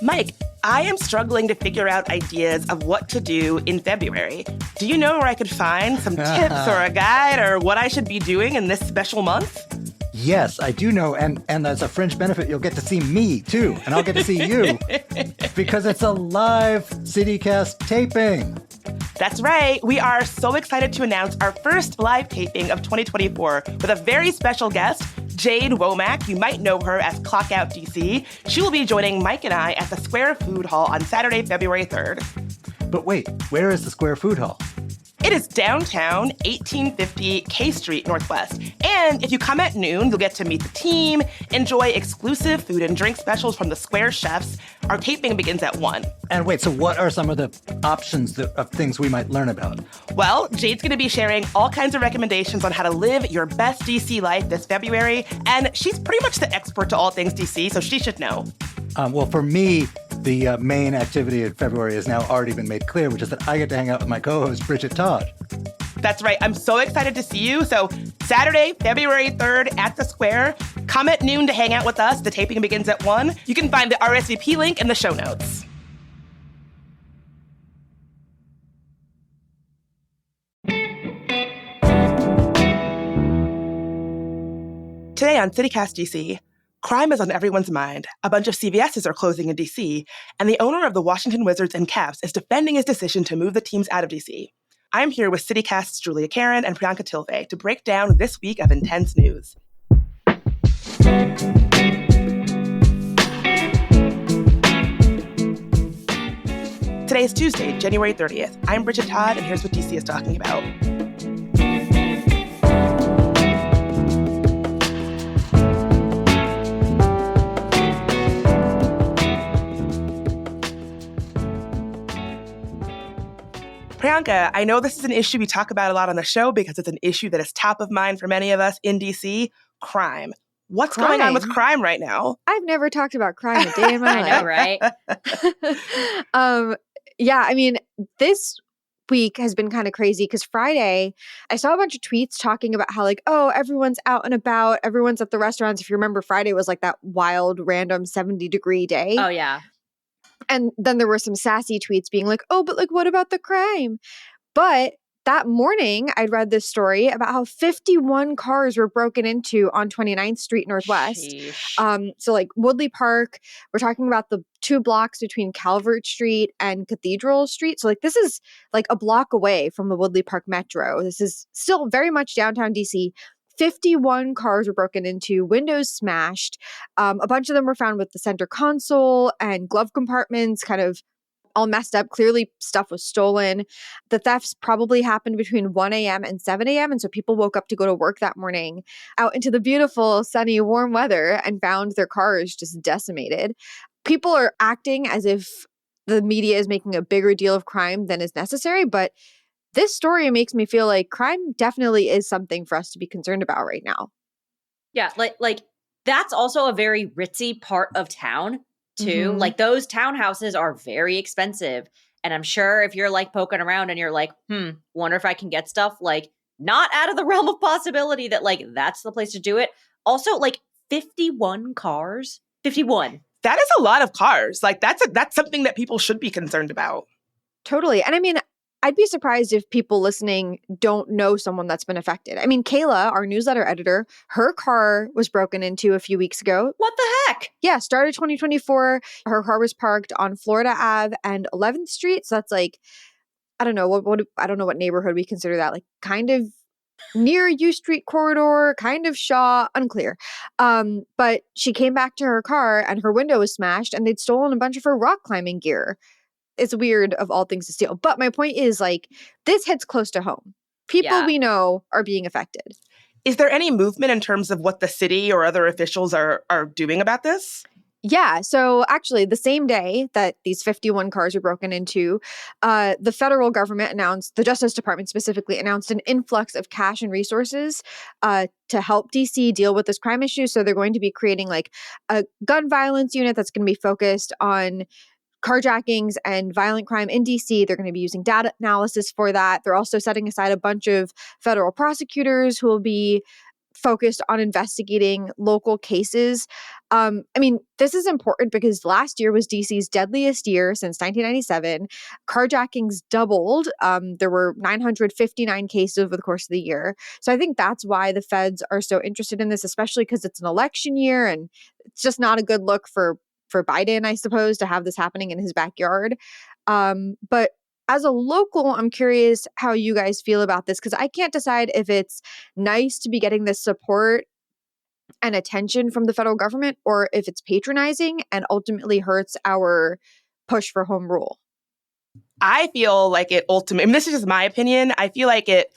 Mike, I am struggling to figure out ideas of what to do in February. Do you know where I could find some tips or a guide or what I should be doing in this special month? Yes, I do know, and as a fringe benefit, you'll get to see me, too, and I'll get to see you, because it's a live CityCast taping. That's right. We are so excited to announce our first live taping of 2024 with a very special guest, Jade Womack. You might know her as Clock Out DC. She will be joining Mike and I at the Square Food Hall on Saturday, February 3rd. But wait, where is the Square Food Hall? It is downtown, 1850 K Street Northwest. And if you come at noon, you'll get to meet the team, enjoy exclusive food and drink specials from the Square chefs. Our taping begins at 1. And wait, so what are some of the options of things we might learn about? Well, Jade's going to be sharing all kinds of recommendations on how to live your best DC life this February. And she's pretty much the expert to all things DC, so she should know. Well, for me, the main activity in February has now already been made clear, which is that I get to hang out with my co-host, Bridget Todd. That's right. I'm so excited to see you. So Saturday, February 3rd at the Square. Come at noon to hang out with us. The taping begins at 1. You can find the RSVP link in the show notes. Today on CityCast DC, crime is on everyone's mind. A bunch of CVSs are closing in DC, and the owner of the Washington Wizards and Caps is defending his decision to move the teams out of DC. I'm here with CityCast's Julia Karen and Priyanka Tilve to break down this week of intense news. Today's Tuesday, January 30th. I'm Bridget Todd, and here's what DC is talking about. Priyanka, I know this is an issue we talk about a lot on the show because it's an issue that is top of mind for many of us in DC, crime. What's going on with crime right now? I've never talked about crime a day in my life. I know, right? Yeah, I mean, this week has been kind of crazy because Friday, I saw a bunch of tweets talking about how everyone's out and about, everyone's at the restaurants. If you remember, Friday was like that wild, random 70-degree day. Oh, yeah. And then there were some sassy tweets being like, oh, but what about the crime? But that morning, I'd read this story about how 51 cars were broken into on 29th Street Northwest. So Woodley Park, we're talking about the 2 blocks between Calvert Street and Cathedral Street. So this is a block away from the Woodley Park Metro. This is still very much downtown DC. 51 cars were broken into, windows smashed. A bunch of them were found with the center console and glove compartments kind of all messed up. Clearly, stuff was stolen. The thefts probably happened between 1 a.m. and 7 a.m. And so people woke up to go to work that morning out into the beautiful, sunny, warm weather and found their cars just decimated. People are acting as if the media is making a bigger deal of crime than is necessary, but this story makes me feel like crime definitely is something for us to be concerned about right now. Yeah, like that's also a very ritzy part of town, too. Mm-hmm. Those townhouses are very expensive. And I'm sure if you're poking around and you're wonder if I can get stuff, not out of the realm of possibility that that's the place to do it. Also, 51 cars. 51. That is a lot of cars. That's something that people should be concerned about. Totally. And I mean, I'd be surprised if people listening don't know someone that's been affected. I mean, Kayla, our newsletter editor, her car was broken into a few weeks ago. What the heck? Yeah, started 2024. Her car was parked on Florida Ave and 11th Street. So that's I don't know what neighborhood we consider that. Kind of near U Street corridor, kind of Shaw, unclear. But she came back to her car and her window was smashed and they'd stolen a bunch of her rock climbing gear. It's weird of all things to steal. But my point is this hits close to home. People we know are being affected. Is there any movement in terms of what the city or other officials are doing about this? Yeah. So actually, the same day that these 51 cars were broken into, the federal government announced, the Justice Department specifically announced an influx of cash and resources to help DC deal with this crime issue. So they're going to be creating a gun violence unit that's going to be focused on carjackings and violent crime in DC. They're going to be using data analysis for that. They're also setting aside a bunch of federal prosecutors who will be focused on investigating local cases. I mean, this is important because last year was DC's deadliest year since 1997. Carjackings doubled. There were 959 cases over the course of the year. So I think that's why the feds are so interested in this, especially because it's an election year and it's just not a good look for Biden, I suppose, to have this happening in his backyard. But as a local, I'm curious how you guys feel about this because I can't decide if it's nice to be getting this support and attention from the federal government or if it's patronizing and ultimately hurts our push for home rule. I feel like it ultimately, I mean, this is just my opinion. I feel like it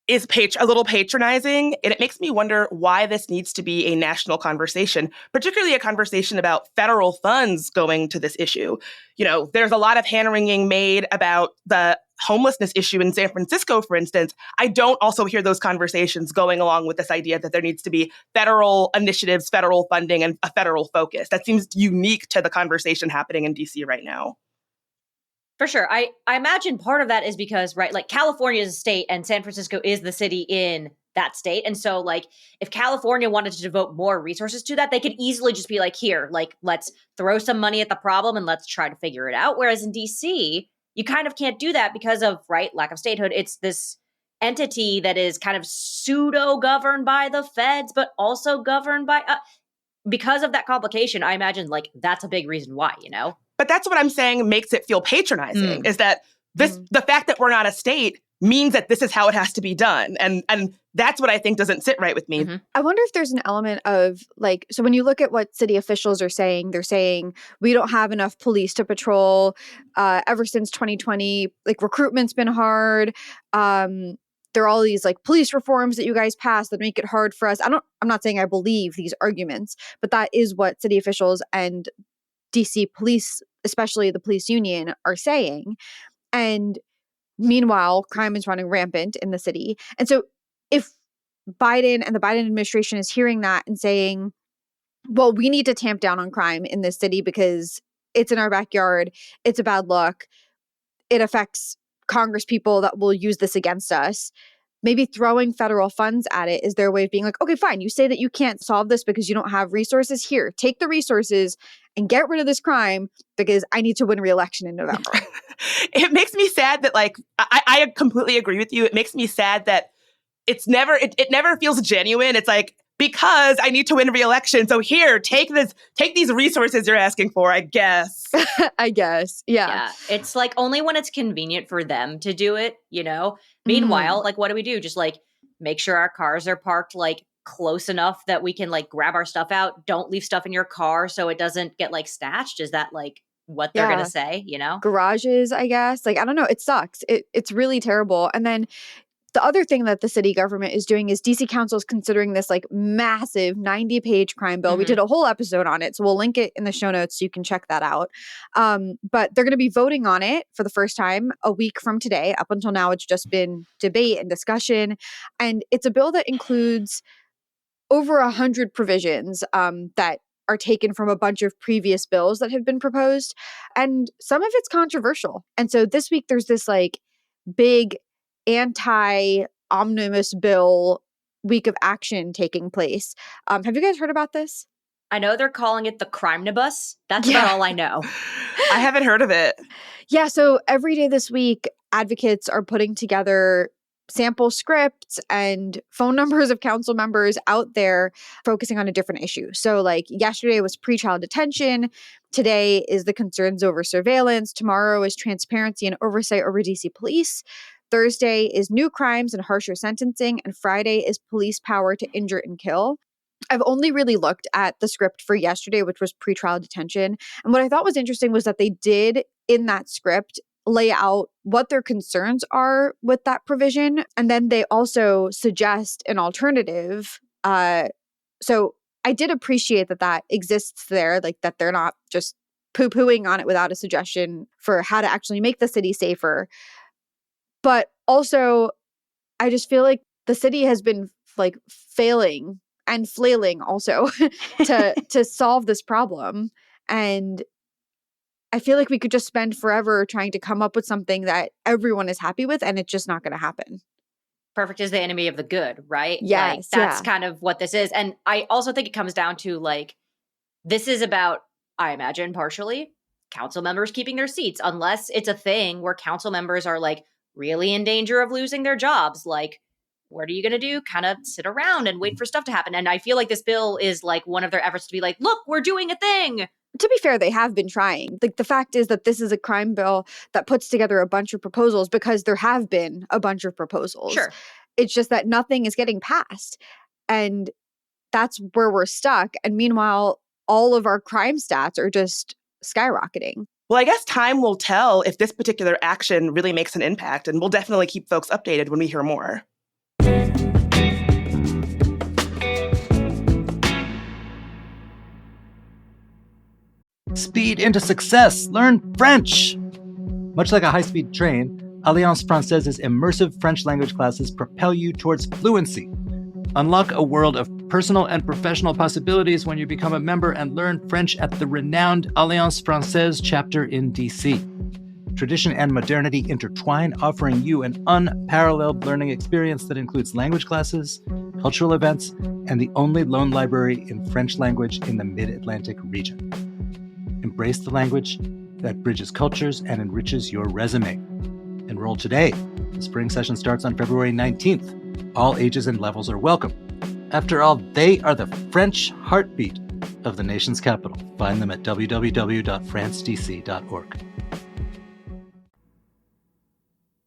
is a little patronizing, and it makes me wonder why this needs to be a national conversation, particularly a conversation about federal funds going to this issue. You know, there's a lot of hand-wringing made about the homelessness issue in San Francisco, for instance. I don't also hear those conversations going along with this idea that there needs to be federal initiatives, federal funding, and a federal focus. That seems unique to the conversation happening in DC right now. For sure. I imagine part of that is because, right, like California is a state and San Francisco is the city in that state. And so, like, if California wanted to devote more resources to that, they could easily just be like, here, like, let's throw some money at the problem and let's try to figure it out. Whereas in DC, you kind of can't do that because of, right, lack of statehood. It's this entity that is kind of pseudo governed by the feds, but also governed by, because of that complication, I imagine, like, that's a big reason why, you know? But that's what I'm saying makes it feel patronizing, is that the fact that we're not a state means that this is how it has to be done. And that's what I think doesn't sit right with me. Mm-hmm. I wonder if there's an element of like, so when you look at what city officials are saying, they're saying we don't have enough police to patrol ever since 2020. Like recruitment's been hard. There are all these like police reforms that you guys passed that make it hard for us. I'm not saying I believe these arguments, but that is what city officials and DC police, especially the police union, are saying. And meanwhile, crime is running rampant in the city. And so if Biden and the Biden administration is hearing that and saying, well, we need to tamp down on crime in this city because it's in our backyard, it's a bad look, it affects Congress people that will use this against us. Maybe throwing federal funds at it is their way of being like, okay, fine, you say that you can't solve this because you don't have resources. Here, take the resources and get rid of this crime because I need to win re-election in November. It makes me sad that, like, I completely agree with you. It makes me sad that it never feels genuine. It's like, because I need to win re-election, so here, take these resources you're asking for, I guess. I guess. Yeah. It's like only when it's convenient for them to do it, you know? Meanwhile, like, what do? Just like make sure our cars are parked like close enough that we can like grab our stuff out. Don't leave stuff in your car so it doesn't get like snatched. Is that like what they're going to say, you know? Garages, I guess. Like, I don't know. It sucks. It's really terrible. And then the other thing that the city government is doing is DC Council is considering this like massive 90-page crime bill. We did a whole episode on it, so we'll link it in the show notes so you can check that out. But they're going to be voting on it for the first time a week from today. Up until now, it's just been debate and discussion. And it's a bill that includes over 100 provisions that are taken from a bunch of previous bills that have been proposed. And some of it's controversial. And so this week, there's this like big anti-omnibus bill week of action taking place. Have you guys heard about this? I know they're calling it the Crime-nibus. That's about all I know. I haven't heard of it. Yeah, so every day this week, advocates are putting together sample scripts and phone numbers of council members out there focusing on a different issue. So like yesterday was pretrial detention. Today is the concerns over surveillance. Tomorrow is transparency and oversight over DC police. Thursday is new crimes and harsher sentencing. And Friday is police power to injure and kill. I've only really looked at the script for yesterday, which was pretrial detention. And what I thought was interesting was that they did in that script lay out what their concerns are with that provision. And then they also suggest an alternative. So I did appreciate that that exists there, like that they're not just poo-pooing on it without a suggestion for how to actually make the city safer. But also, I just feel like the city has been like failing and flailing also to solve this problem. And I feel like we could just spend forever trying to come up with something that everyone is happy with, and it's just not going to happen. perfect is the enemy of the good, right? Yes, Like, that's yeah. kind of what this is. And I also think it comes down to, like, this is about, I imagine, partially council members keeping their seats, unless it's a thing where council members are like really in danger of losing their jobs. Like, what are you going to do? Kind of sit around and wait for stuff to happen. And I feel like this bill is like one of their efforts to be like, look, we're doing a thing. To be fair, they have been trying. Like, the fact is that this is a crime bill that puts together a bunch of proposals because there have been a bunch of proposals. Sure. It's just that nothing is getting passed. And that's where we're stuck. And meanwhile, all of our crime stats are just skyrocketing. Well, I guess time will tell if this particular action really makes an impact, and we'll definitely keep folks updated when we hear more. Speed into success. Learn French. Much like a high-speed train, Alliance Francais's immersive French language classes propel you towards fluency. Unlock a world of personal and professional possibilities when you become a member and learn French at the renowned Alliance Francaise chapter in DC. Tradition and modernity intertwine, offering you an unparalleled learning experience that includes language classes, cultural events, and the only loan library in French language in the Mid-Atlantic region. Embrace the language that bridges cultures and enriches your resume. Enroll today. The spring session starts on February 19th. All ages and levels are welcome. After all, they are the French heartbeat of the nation's capital. Find them at www.francedc.org.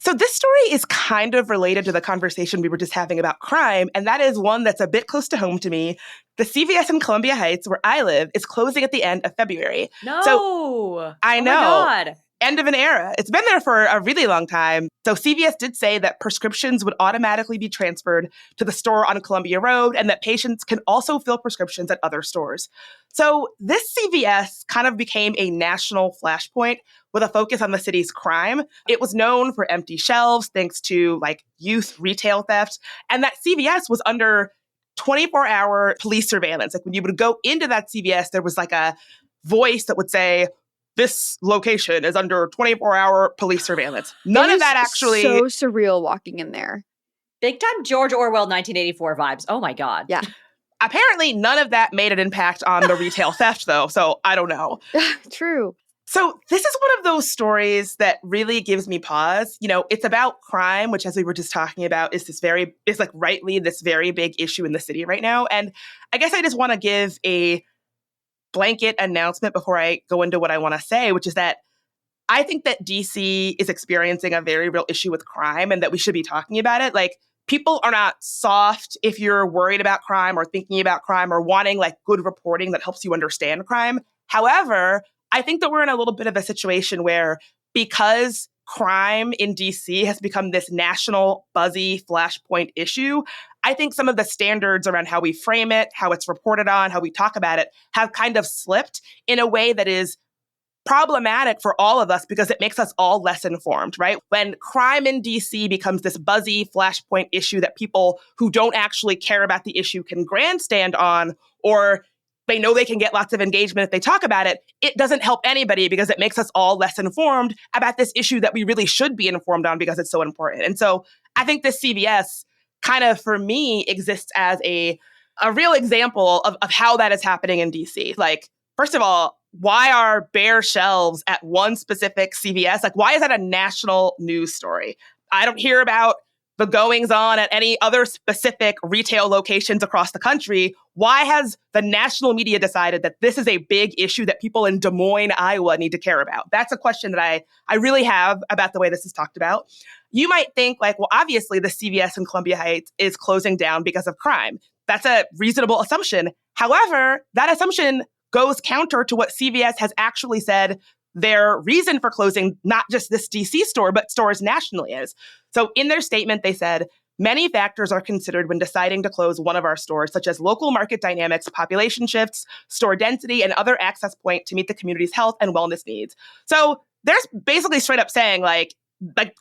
So this story is kind of related to the conversation we were just having about crime, and that is one that's a bit close to home to me. The CVS in Columbia Heights, where I live, is closing at the end of February. No. So, I know. Oh my God. End of an era. It's been there for a really long time. So CVS did say that prescriptions would automatically be transferred to the store on Columbia Road and that patients can also fill prescriptions at other stores. So this CVS kind of became a national flashpoint with a focus on the city's crime. It was known for empty shelves thanks to like youth retail theft, and that CVS was under 24-hour police surveillance. Like when you would go into that CVS, there was like a voice that would say, this location is under 24-hour police surveillance. None of that actually. So surreal walking in there. Big time George Orwell 1984 vibes. Oh my God. Yeah. Apparently, none of that made an impact on the retail theft, though. So I don't know. True. So this is one of those stories that really gives me pause. You know, it's about crime, which, as we were just talking about, is like rightly this very big issue in the city right now. And I guess I just want to give a blanket announcement before I go into what I want to say, which is that I think that DC is experiencing a very real issue with crime and that we should be talking about it. Like, people are not soft if you're worried about crime or thinking about crime or wanting like good reporting that helps you understand crime. However, I think that we're in a little bit of a situation where because crime in DC has become this national buzzy flashpoint issue, I think some of the standards around how we frame it, how it's reported on, how we talk about it have kind of slipped in a way that is problematic for all of us because it makes us all less informed, right? When crime in DC becomes this buzzy flashpoint issue that people who don't actually care about the issue can grandstand on, or they know they can get lots of engagement if they talk about it, it doesn't help anybody because it makes us all less informed about this issue that we really should be informed on because it's so important. And so I think this CVS kind of, for me, exists as a real example of how that is happening in DC. Like, first of all, why are bare shelves at one specific CVS? Like, why is that a national news story? I don't hear about the goings on at any other specific retail locations across the country. Why has the national media decided that this is a big issue that people in Des Moines, Iowa need to care about? That's a question that I really have about the way this is talked about. You might think like, well, obviously the CVS in Columbia Heights is closing down because of crime. That's a reasonable assumption. However, that assumption goes counter to what CVS has actually said their reason for closing not just this DC store, but stores nationally is. So in their statement, they said, many factors are considered when deciding to close one of our stores, such as local market dynamics, population shifts, store density, and other access point to meet the community's health and wellness needs. So there's basically straight up saying like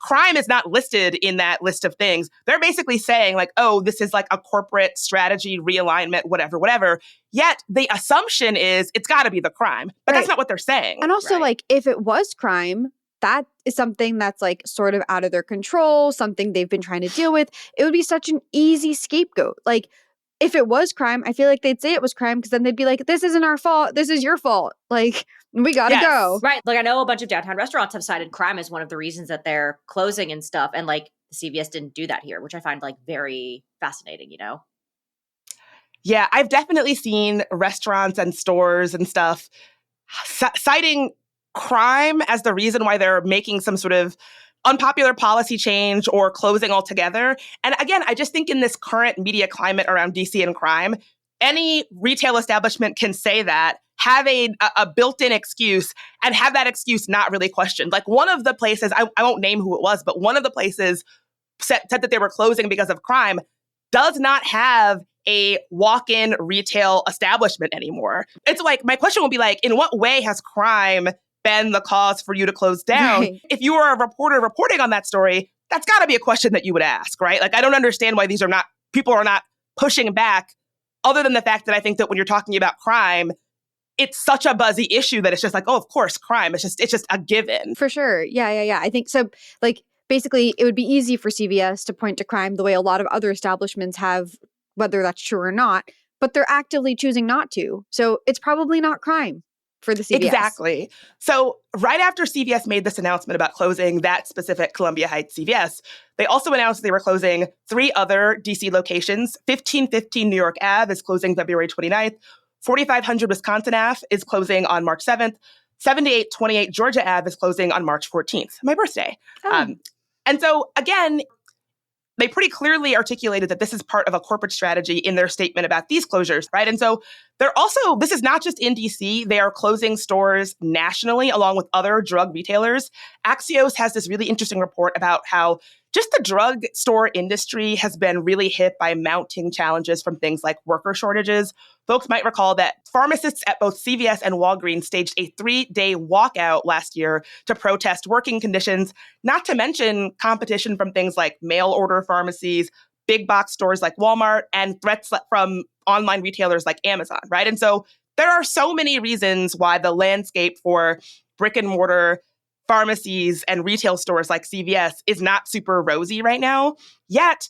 crime is not listed in that list of things. They're basically saying like, oh, this is like a corporate strategy realignment, whatever. Yet the assumption is it's got to be the crime, but that's not what they're saying. And also, like, if it was crime, that is something that's like sort of out of their control, something they've been trying to deal with. It would be such an easy scapegoat. Like, if it was crime, I feel like they'd say it was crime because then they'd be like, this isn't our fault. This is your fault. Like, we got to Yes. go. Right. Like I know a bunch of downtown restaurants have cited crime as one of the reasons that they're closing and stuff. And like CVS didn't do that here, which I find like very fascinating, you know? Yeah, I've definitely seen restaurants and stores and stuff citing crime as the reason why they're making some sort of unpopular policy change or closing altogether. And again, I just think in this current media climate around DC and crime, any retail establishment can say that, have a built-in excuse, and have that excuse not really questioned. Like one of the places, I won't name who it was, but one of the places said that they were closing because of crime does not have a walk-in retail establishment anymore. It's like, my question will be like, in what way has crime been the cause for you to close down? Right. If you were a reporter reporting on that story, that's got to be a question that you would ask, right? Like, I don't understand why people are not pushing back, other than the fact that I think that when you're talking about crime, it's such a buzzy issue that it's just like, oh, of course, crime. It's just a given. For sure. Yeah. I think so. Like, basically, it would be easy for CVS to point to crime the way a lot of other establishments have, whether that's true or not, but they're actively choosing not to. So it's probably not crime for the CVS. Exactly. So right after CVS made this announcement about closing that specific Columbia Heights CVS, they also announced they were closing 3 other DC locations. 1515 New York Ave is closing February 29th. 4500 Wisconsin Ave is closing on March 7th. 7828 Georgia Ave is closing on March 14th, my birthday. Oh. And so, again, they pretty clearly articulated that this is part of a corporate strategy in their statement about these closures, right? And so they're also, this is not just in DC, they are closing stores nationally along with other drug retailers. Axios has this really interesting report about how just the drug store industry has been really hit by mounting challenges from things like worker shortages. Folks might recall that pharmacists at both CVS and Walgreens staged a 3-day walkout last year to protest working conditions, not to mention competition from things like mail order pharmacies, big box stores like Walmart, and threats from online retailers like Amazon, right? And so there are so many reasons why the landscape for brick and mortar pharmacies and retail stores like CVS is not super rosy right now. Yet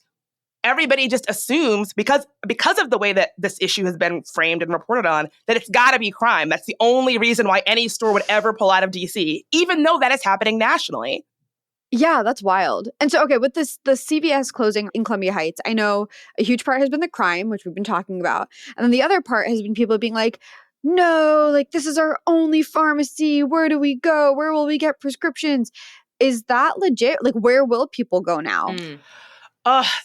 everybody just assumes, because of the way that this issue has been framed and reported on, that it's got to be crime. That's the only reason why any store would ever pull out of DC, even though that is happening nationally. Yeah, that's wild. And so, okay, with the CVS closing in Columbia Heights, I know a huge part has been the crime, which we've been talking about. And then the other part has been people being like, no, like this is our only pharmacy. Where do we go? Where will we get prescriptions? Is that legit? Like, where will people go now?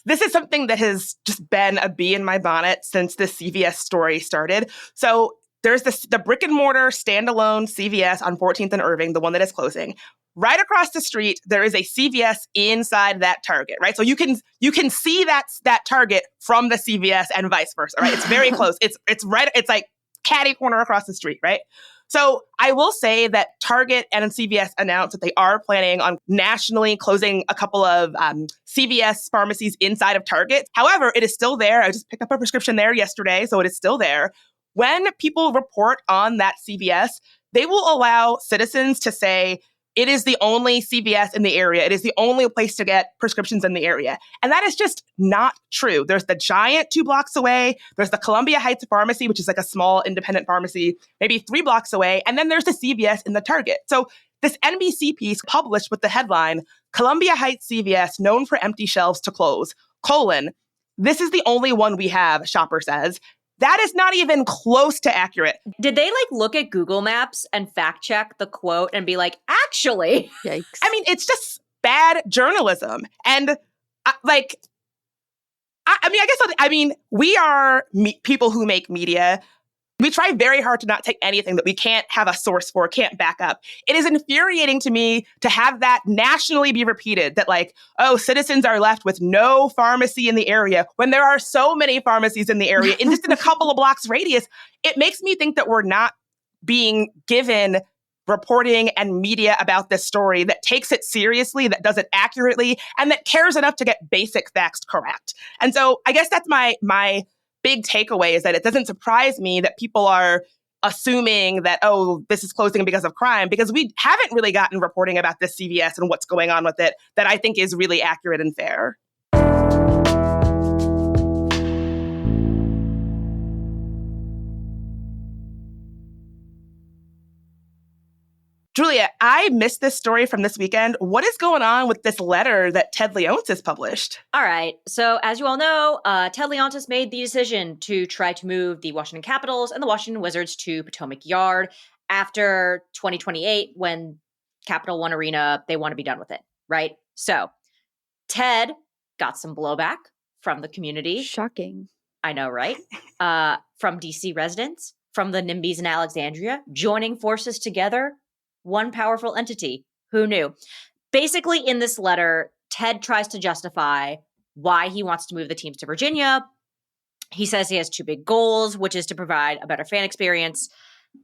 This is something that has just been a bee in my bonnet since the CVS story started. So there's the brick and mortar standalone CVS on 14th and Irving, the one that is closing. Right across the street, there is a CVS inside that Target, right? So you can see that Target from the CVS and vice versa, right? It's very close. It's right. It's like catty corner across the street, right? So I will say that Target and CVS announced that they are planning on nationally closing a couple of CVS pharmacies inside of Target. However, it is still there. I just picked up a prescription there yesterday, so it is still there. When people report on that CVS, they will allow citizens to say, it is the only CVS in the area. It is the only place to get prescriptions in the area. And that is just not true. There's the Giant 2 blocks away. There's the Columbia Heights Pharmacy, which is like a small independent pharmacy, maybe 3 blocks away. And then there's the CVS in the Target. So this NBC piece published with the headline, Columbia Heights CVS known for empty shelves to close, : this is the only one we have, shopper says. That is not even close to accurate. Did they like look at Google Maps and fact check the quote and be like, actually? Yikes. I mean, it's just bad journalism. And I guess we are people who make media. We try very hard to not take anything that we can't have a source for, can't back up. It is infuriating to me to have that nationally be repeated, that like, oh, citizens are left with no pharmacy in the area, when there are so many pharmacies in the area, in just in a couple of blocks radius. It makes me think that we're not being given reporting and media about this story that takes it seriously, that does it accurately, and that cares enough to get basic facts correct. And so I guess that's my big takeaway, is that it doesn't surprise me that people are assuming that, oh, this is closing because of crime, because we haven't really gotten reporting about this CVS and what's going on with it that I think is really accurate and fair. Julia, I missed this story from this weekend. What is going on with this letter that Ted Leonsis published? All right. So as you all know, Ted Leonsis made the decision to try to move the Washington Capitals and the Washington Wizards to Potomac Yard after 2028, when Capital One Arena, they want to be done with it, right? So Ted got some blowback from the community. Shocking. I know, right? From DC residents, from the NIMBYs in Alexandria, joining forces together. One powerful entity. Who knew? Basically, in this letter, Ted tries to justify why he wants to move the teams to Virginia. He says he has two big goals, which is to provide a better fan experience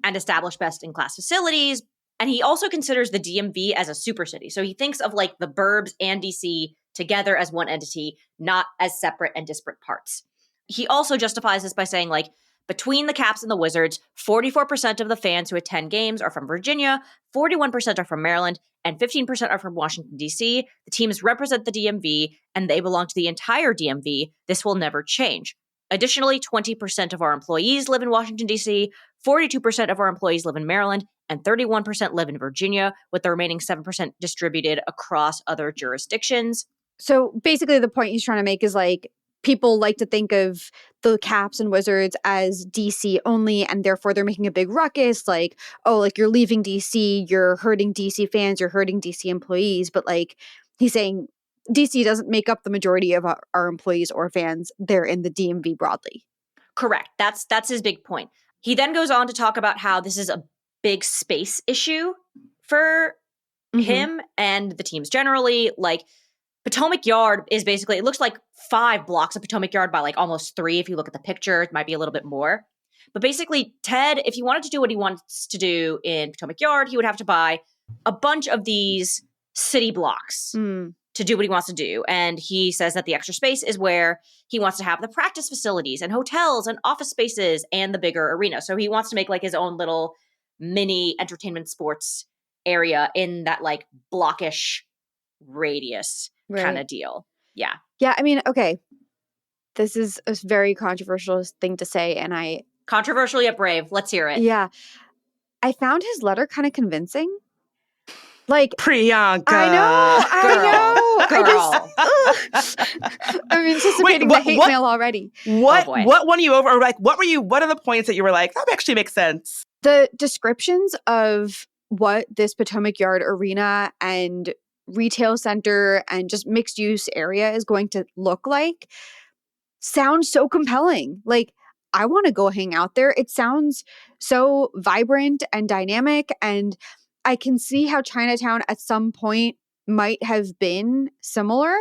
and establish best-in-class facilities. And he also considers the DMV as a super city. So he thinks of like the burbs and DC together as one entity, not as separate and disparate parts. He also justifies this by saying, like, between the Caps and the Wizards, 44% of the fans who attend games are from Virginia, 41% are from Maryland, and 15% are from Washington, D.C. The teams represent the DMV, and they belong to the entire DMV. This will never change. Additionally, 20% of our employees live in Washington, D.C., 42% of our employees live in Maryland, and 31% live in Virginia, with the remaining 7% distributed across other jurisdictions. So basically the point he's trying to make is like, people like to think of the Caps and Wizards as DC only, and therefore they're making a big ruckus. Like, oh, like you're leaving DC, you're hurting DC fans, you're hurting DC employees. But like he's saying, DC doesn't make up the majority of our employees or fans. They're in the DMV broadly. Correct. That's his big point. He then goes on to talk about how this is a big space issue for him and the teams generally. Like, Potomac Yard is basically, it looks like 5 blocks of Potomac Yard by like almost 3. If you look at the picture, it might be a little bit more. But basically, Ted, if he wanted to do what he wants to do in Potomac Yard, he would have to buy a bunch of these city blocks to do what he wants to do. And he says that the extra space is where he wants to have the practice facilities and hotels and office spaces and the bigger arena. So he wants to make like his own little mini entertainment sports area in that like blockish radius. Right. Kind of deal. Yeah. Yeah. I mean, okay. This is a very controversial thing to say. And controversial yet brave. Let's hear it. Yeah. I found his letter kind of convincing. Like, Priyanka. I'm anticipating the hate mail already. What won you over? Or like, what are the points that you were like, that actually makes sense? The descriptions of what this Potomac Yard arena and retail center and just mixed use area is going to look like sounds so compelling. Like, I want to go hang out there. It sounds so vibrant and dynamic, and I can see how Chinatown at some point might have been similar,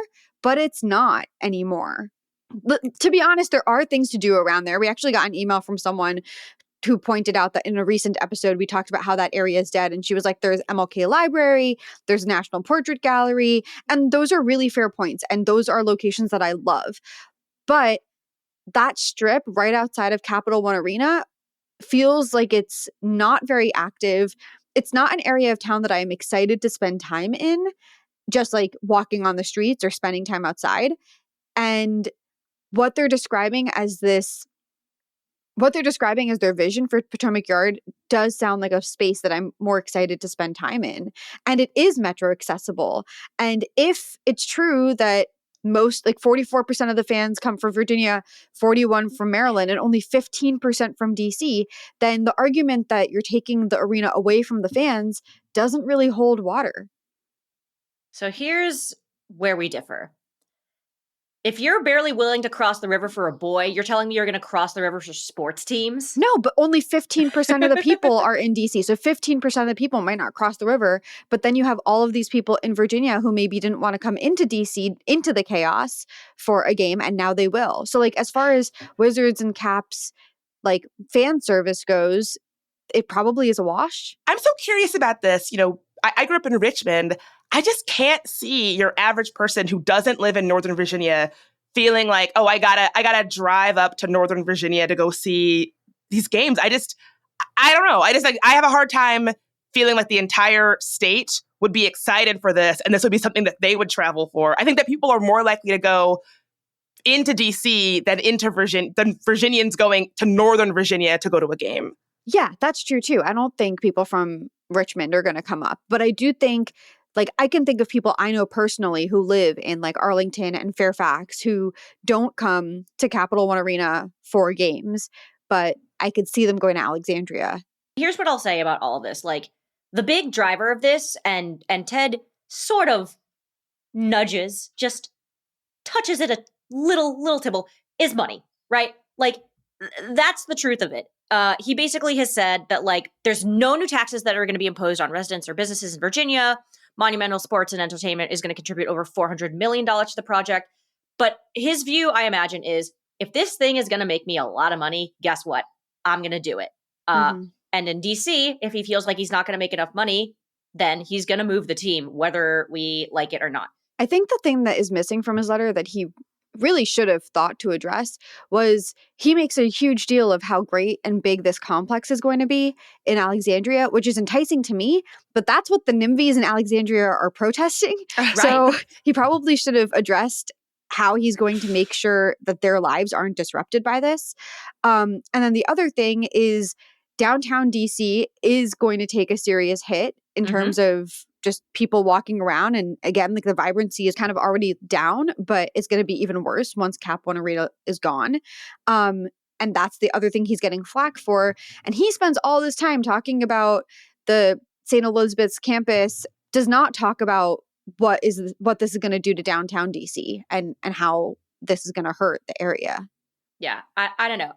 but it's not anymore. But to be honest, there are things to do around there. We actually got an email from someone who pointed out that in a recent episode, we talked about how that area is dead. And she was like, there's MLK Library, there's National Portrait Gallery, and those are really fair points. And those are locations that I love. But that strip right outside of Capital One Arena feels like it's not very active. It's not an area of town that I'm excited to spend time in, just like walking on the streets or spending time outside. And what they're describing as their vision for Potomac Yard does sound like a space that I'm more excited to spend time in. And it is metro accessible. And if it's true that most, like 44% of the fans come from Virginia, 41% from Maryland, and only 15% from DC, then the argument that you're taking the arena away from the fans doesn't really hold water. So here's where we differ. If you're barely willing to cross the river for a boy, you're telling me you're going to cross the river for sports teams? No, but only 15% of the people are in DC. So 15% of the people might not cross the river. But then you have all of these people in Virginia who maybe didn't want to come into DC, into the chaos for a game, and now they will. So like, as far as Wizards and Caps, like fan service goes, it probably is a wash. I'm so curious about this. You know, I grew up in Richmond. I just can't see your average person who doesn't live in Northern Virginia feeling like, oh, I gotta drive up to Northern Virginia to go see these games. I don't know. I have a hard time feeling like the entire state would be excited for this, and this would be something that they would travel for. I think that people are more likely to go into DC than Virginians going to Northern Virginia to go to a game. Yeah, that's true too. I don't think people from Richmond are going to come up, but I do think I can think of people I know personally who live in like Arlington and Fairfax who don't come to Capital One Arena for games, but I could see them going to Alexandria. Here's what I'll say about all of this. Like, the big driver of this, and Ted sort of nudges, just touches it a little tibble, is money, right? Like, that's the truth of it. He basically has said that, like, there's no new taxes that are going to be imposed on residents or businesses in Virginia. Monumental Sports and Entertainment is going to contribute over $400 million to the project. But his view, I imagine, is if this thing is going to make me a lot of money, guess what? I'm going to do it. And in DC, if he feels like he's not going to make enough money, then he's going to move the team, whether we like it or not. I think the thing that is missing from his letter that he really should have thought to address was he makes a huge deal of how great and big this complex is going to be in Alexandria, which is enticing to me, but that's what the NIMBYs in Alexandria are protesting. Right. So he probably should have addressed how he's going to make sure that their lives aren't disrupted by this. And then the other thing is downtown DC is going to take a serious hit in terms of just people walking around. And again, like the vibrancy is kind of already down, but it's going to be even worse once Cap One Arena is gone. And that's the other thing he's getting flack for. And he spends all this time talking about the St. Elizabeth's campus, does not talk about what this is going to do to downtown DC and how this is going to hurt the area. Yeah, I don't know.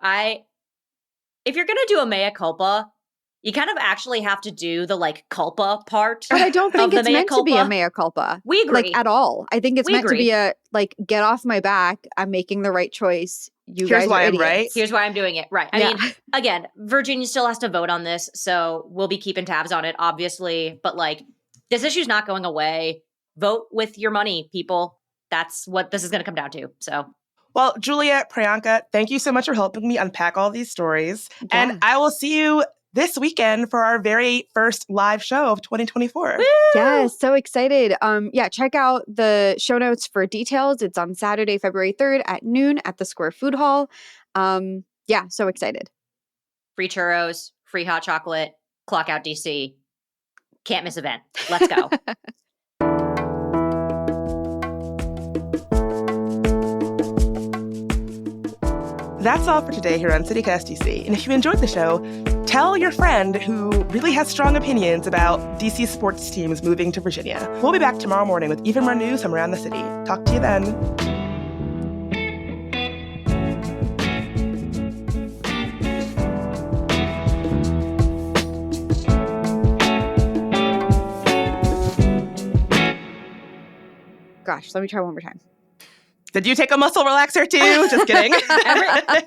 If you're going to do a mea culpa, you kind of actually have to do the like culpa part. But I don't think it's meant to be a mea culpa. We agree. Like at all. I think it's meant to be a like, get off my back. I'm making the right choice. You Here's guys why are I'm idiots. right. Here's why I'm doing it. Right. I mean, again, Virginia still has to vote on this, so we'll be keeping tabs on it, obviously. But like, this issue's not going away. Vote with your money, people. That's what this is going to come down to. So. Well, Julia, Priyanka, thank you so much for helping me unpack all these stories. Yeah. And I will see you this weekend for our very first live show of 2024. Woo! Yes, so excited. Check out the show notes for details. It's on Saturday, February 3rd at noon at the Square Food Hall. So excited. Free churros, free hot chocolate, clock out DC. Can't miss event. Let's go. That's all for today here on CityCast DC. And if you enjoyed the show, tell your friend who really has strong opinions about DC sports teams moving to Virginia. We'll be back tomorrow morning with even more news from around the city. Talk to you then. Gosh, let me try one more time. Did you take a muscle relaxer too? Just kidding.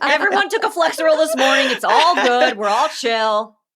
Everyone took a Flexeril this morning. It's all good. We're all chill.